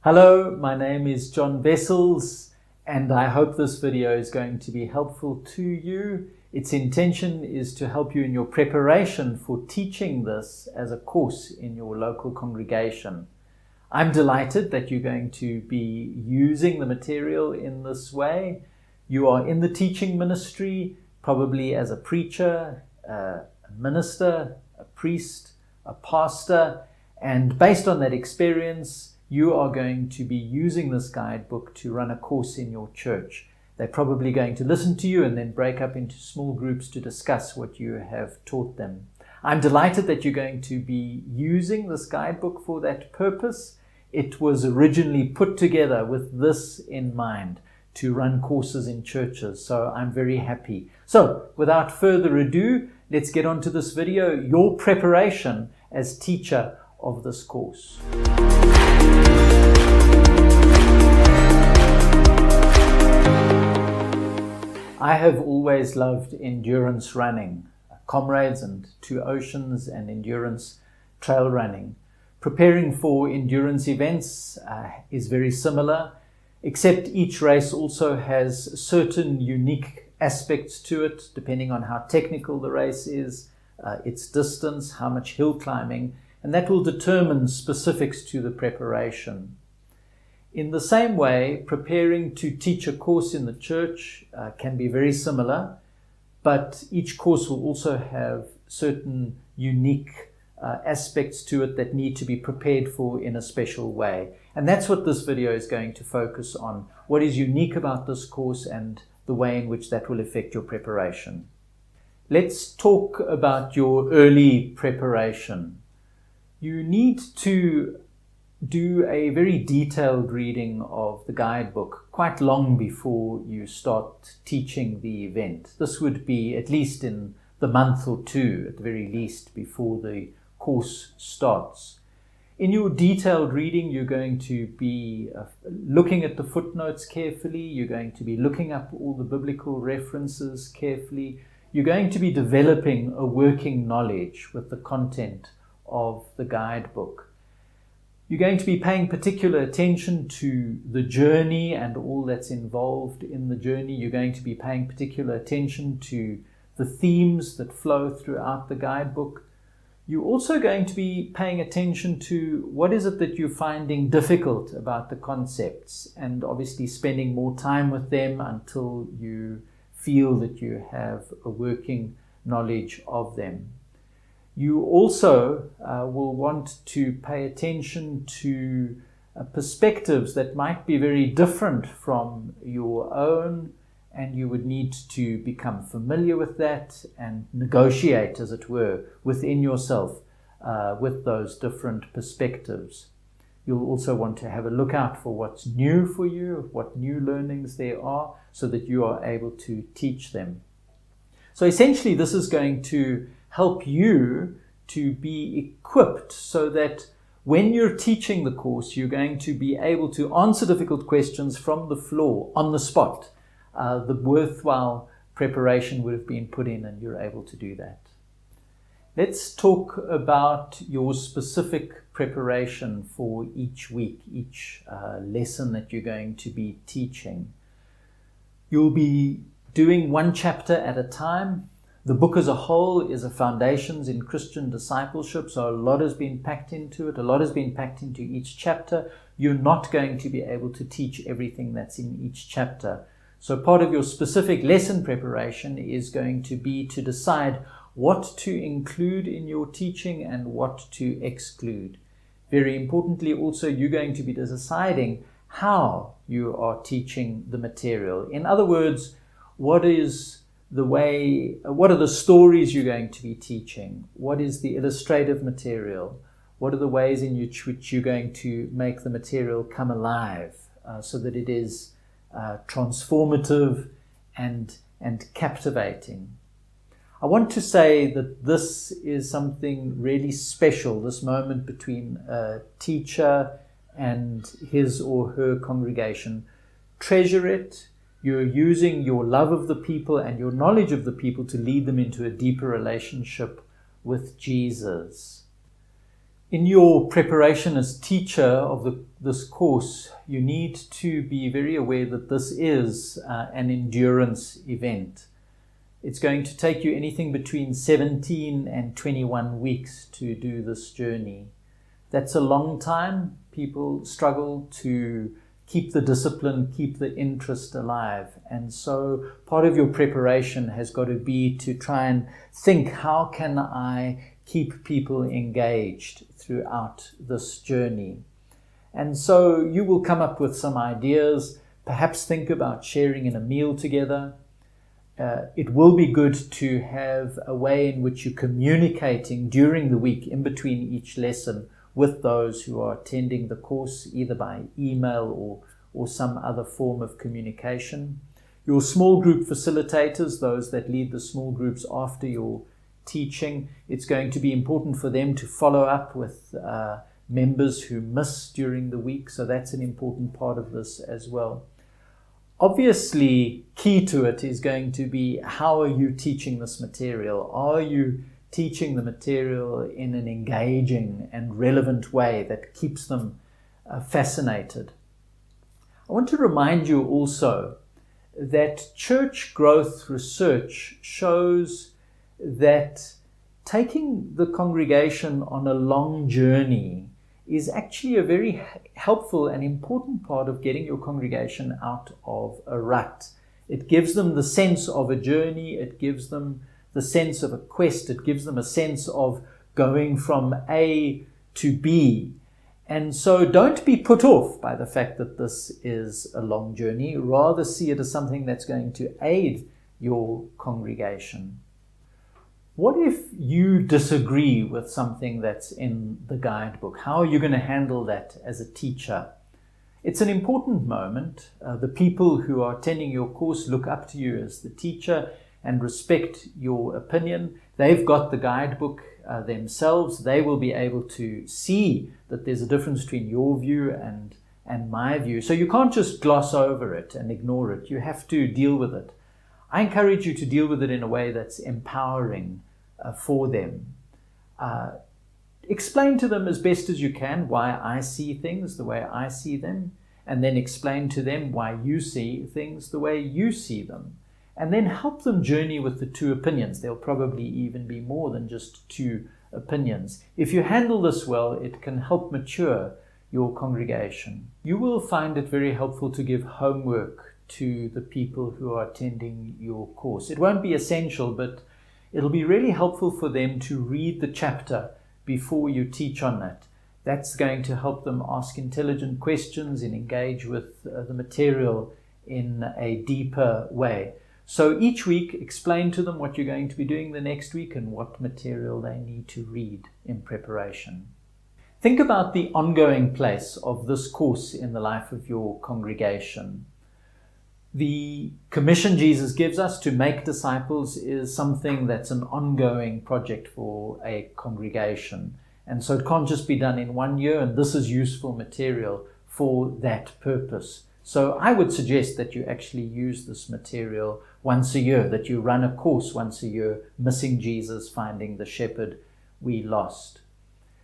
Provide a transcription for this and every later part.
Hello, my name is John Vessels, and I hope this video is going to be helpful to you. Its intention is to help you in your preparation for teaching this as a course in your local congregation. I'm delighted that you're going to be using the material in this way. You are in the teaching ministry, probably as a preacher, a minister, a priest, a pastor, and based on that experience, you are going to be using this guidebook to run a course in your church. They're probably going to listen to you and then break up into small groups to discuss what you have taught them. I'm delighted that you're going to be using this guidebook for that purpose. It was originally put together with this in mind, to run courses in churches, so I'm very happy. So, without further ado, let's get on to this video, your preparation as teacher of this course. I have always loved endurance running, Comrades and Two Oceans and endurance trail running. Preparing for endurance events is very similar, except each race also has certain unique aspects to it, depending on how technical the race is, its distance, how much hill climbing, and that will determine specifics to the preparation. In the same way, preparing to teach a course in the church can be very similar, but each course will also have certain unique aspects to it that need to be prepared for in a special way. And that's what this video is going to focus on, what is unique about this course and the way in which that will affect your preparation. Let's talk about your early preparation. You need to do a very detailed reading of the guidebook quite long before you start teaching the event. This would be at least in the month or two, at the very least, before the course starts. In your detailed reading, you're going to be looking at the footnotes carefully. You're going to be looking up all the biblical references carefully. You're going to be developing a working knowledge with the content of the guidebook. You're going to be paying particular attention to the journey and all that's involved in the journey. You're going to be paying particular attention to the themes that flow throughout the guidebook. You're also going to be paying attention to what is it that you're finding difficult about the concepts, and obviously spending more time with them until you feel that you have a working knowledge of them. You also will want to pay attention to perspectives that might be very different from your own, and you would need to become familiar with that and negotiate, as it were, within yourself with those different perspectives. You'll also want to have a look out for what's new for you, what new learnings there are, so that you are able to teach them. So essentially, this is going to help you to be equipped so that when you're teaching the course, you're going to be able to answer difficult questions from the floor, on the spot. The worthwhile preparation would have been put in, and you're able to do that. Let's talk about your specific preparation for each week, each lesson that you're going to be teaching. You'll be doing one chapter at a time. The book as a whole is a Foundations in Christian Discipleship, so a lot has been packed into it. A lot has been packed into each chapter. You're not going to be able to teach everything that's in each chapter. So part of your specific lesson preparation is going to be to decide what to include in your teaching and what to exclude. Very importantly also, you're going to be deciding how you are teaching the material. In other words, what are the stories you're going to be teaching? What is the illustrative material? What are the ways in which you're going to make the material come alive so that it is transformative and captivating? I want to say that this is something really special, this moment between a teacher and his or her congregation. Treasure it. You're using your love of the people and your knowledge of the people to lead them into a deeper relationship with Jesus. In your preparation as teacher of this course, you need to be very aware that this is an endurance event. It's going to take you anything between 17 and 21 weeks to do this journey. That's a long time. People struggle to keep the discipline, keep the interest alive. And so part of your preparation has got to be to try and think, how can I keep people engaged throughout this journey? And so you will come up with some ideas, perhaps think about sharing in a meal together. It will be good to have a way in which you're communicating during the week in between each lesson with those who are attending the course, either by email or some other form of communication. Your small group facilitators, those that lead the small groups after your teaching, it's going to be important for them to follow up with members who miss during the week, so that's an important part of this as well. Obviously, key to it is going to be, how are you teaching this material? Are you teaching the material in an engaging and relevant way that keeps them fascinated? I want to remind you also that church growth research shows that taking the congregation on a long journey is actually a very helpful and important part of getting your congregation out of a rut. It gives them the sense of a journey, it gives them the sense of a quest, it gives them a sense of going from A to B. And so don't be put off by the fact that this is a long journey. Rather see it as something that's going to aid your congregation. What if you disagree with something that's in the guidebook? How are you going to handle that as a teacher? It's an important moment. The people who are attending your course look up to you as the teacher and respect your opinion. They've got the guidebook themselves. They will be able to see that there's a difference between your view and my view. So you can't just gloss over it and ignore it. You have to deal with it. I encourage you to deal with it in a way that's empowering for them. Explain to them as best as you can why I see things the way I see them, and then explain to them why you see things the way you see them. And then help them journey with the two opinions. There'll probably even be more than just two opinions. If you handle this well, it can help mature your congregation. You will find it very helpful to give homework to the people who are attending your course. It won't be essential, but it'll be really helpful for them to read the chapter before you teach on it. That's going to help them ask intelligent questions and engage with the material in a deeper way. So each week, explain to them what you're going to be doing the next week and what material they need to read in preparation. Think about the ongoing place of this course in the life of your congregation. The commission Jesus gives us to make disciples is something that's an ongoing project for a congregation. And so it can't just be done in 1 year, and this is useful material for that purpose. So I would suggest that you actually use this material once a year, that you run a course once a year, Missing Jesus, Finding the Shepherd We Lost.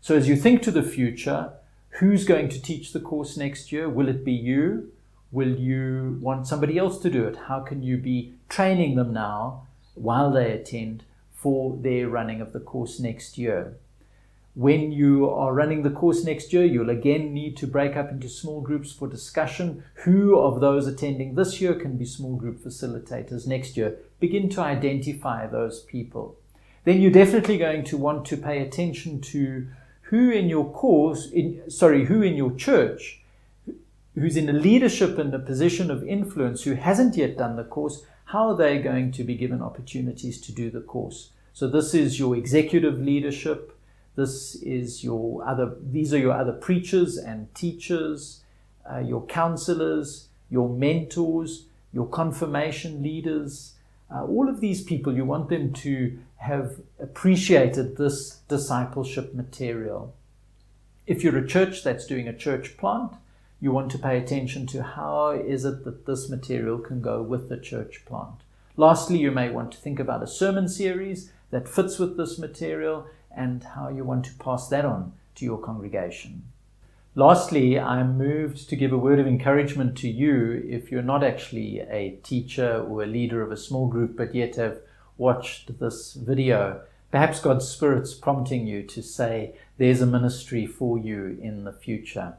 So as you think to the future, who's going to teach the course next year? Will it be you? Will you want somebody else to do it? How can you be training them now while they attend for their running of the course next year? When you are running the course next year, you'll again need to break up into small groups for discussion. Who of those attending this year can be small group facilitators next year? Begin to identify those people. Then you're definitely going to want to pay attention to who in your church, who's in a leadership and a position of influence, who hasn't yet done the course. How are they going to be given opportunities to do the course? So this is your executive leadership. These are your other preachers and teachers, your counselors, your mentors, your confirmation leaders. All of these people, you want them to have appreciated this discipleship material. If you're a church that's doing a church plant, you want to pay attention to how is it that this material can go with the church plant. Lastly, you may want to think about a sermon series that fits with this material and how you want to pass that on to your congregation. Lastly, I'm moved to give a word of encouragement to you if you're not actually a teacher or a leader of a small group but yet have watched this video. Perhaps God's Spirit's prompting you to say there's a ministry for you in the future.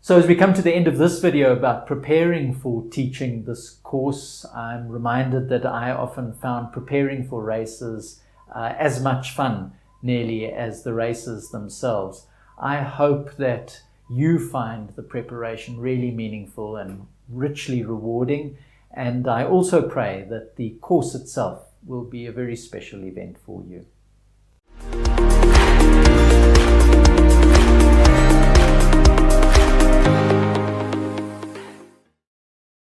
So as we come to the end of this video about preparing for teaching this course, I'm reminded that I often found preparing for races as much fun nearly as the races themselves. I hope that you find the preparation really meaningful and richly rewarding, and I also pray that the course itself will be a very special event for you.